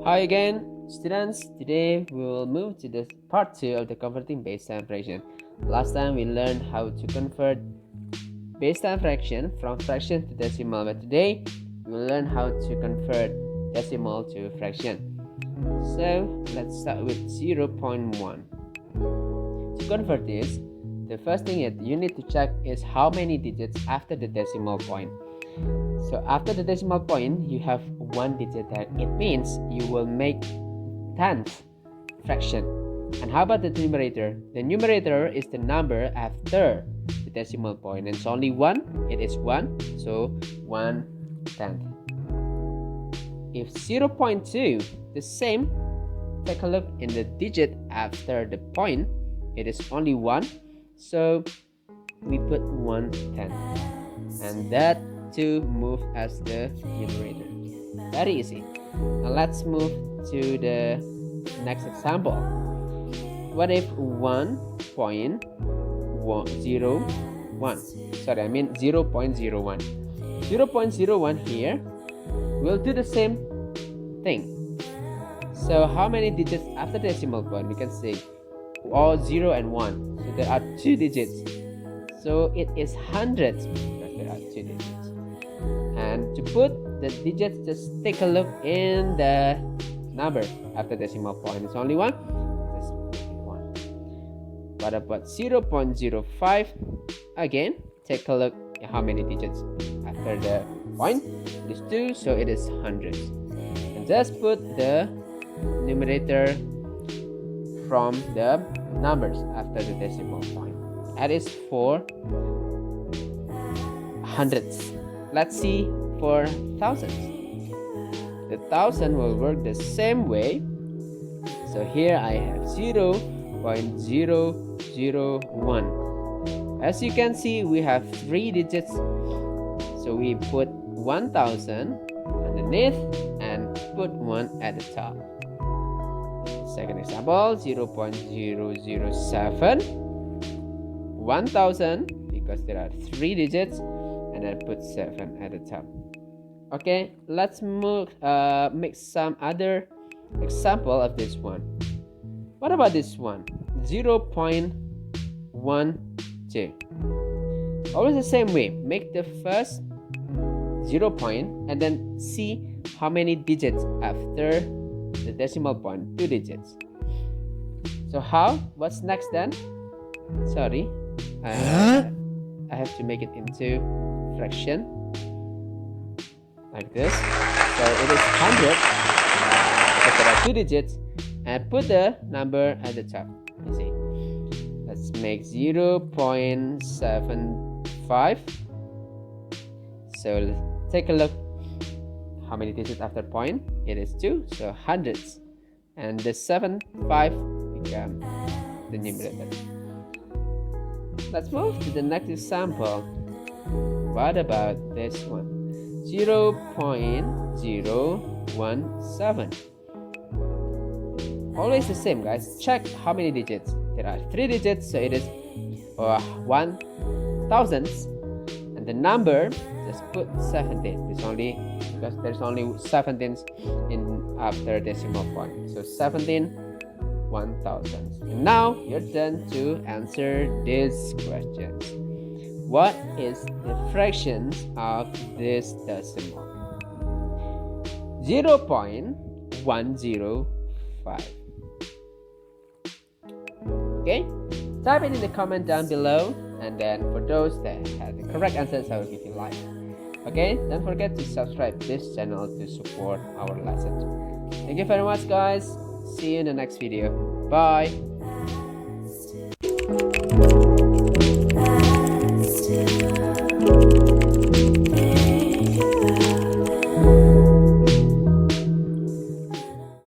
Hi again, students. Today we will move to the part 2 of the converting base 10 fraction. Last time we learned how to convert base 10 fraction from fraction to decimal, but today we will learn how to convert decimal to fraction. So let's start with 0.1. To convert this, the first thing you need to check is how many digits after the decimal point. So after the decimal point, you have one digit there. It means you will make 10th fraction. And how about the numerator? The numerator is the number after the decimal point. And it's only 1. It is 1. So 1/10. If 0.2, the same. Take a look in the digit after the point. It is only 1. So we put 1/10. And that to move as the numerator. Very easy. Now let's move to the next example. What if 1.01? Sorry, I mean 0.01. 0.01 here will do the same thing. So how many digits after decimal point? We can say all 0 and 1. So there are 2 digits. So it is hundreds because there are 2 digits. And to put the digits, just take a look in the number after decimal point. It's only 1. Just make it 1. What about 0.05? Again, take a look at how many digits after the point. It is 2, so it is hundreds. And just put the numerator from the numbers after the decimal point. That is for hundreds. Let's see for thousands. The thousand will work the same way. So here I have 0.001. As you can see, we have 3 digits. So we put 1000 underneath and put 1 at the top. Second example, 0.007. 1000, because there are 3 digits, and I put 7 at the top. Okay, let's make some other example of this one. What about this one? 0.12. Always the same way. Make the first 0 point and then see how many digits after the decimal point. 2 digits. So how? What's next then? Sorry, I have to make it into fraction like this. So it is 100 because there are 2 digits, and put the number at the top. You see, let's make 0.75. So take a look how many digits after point. It is 2, so hundreds, and the 75 become the numerator. Let's move to the next example. What about this one? 0.017. Always the same, guys. Check how many digits. There are 3 digits, so it is 1000. And the number, just put 17. It's only because there's only 17s in after decimal point. So 17 1000. And now you're done to answer these questions. What is the fractions of this decimal? 0.105. Okay, type it in the comment down below, and then for those that have the correct answers, I will give you a like. Okay, don't forget to subscribe this channel to support our lessons. Thank you very much, guys. See you in the next video. Bye.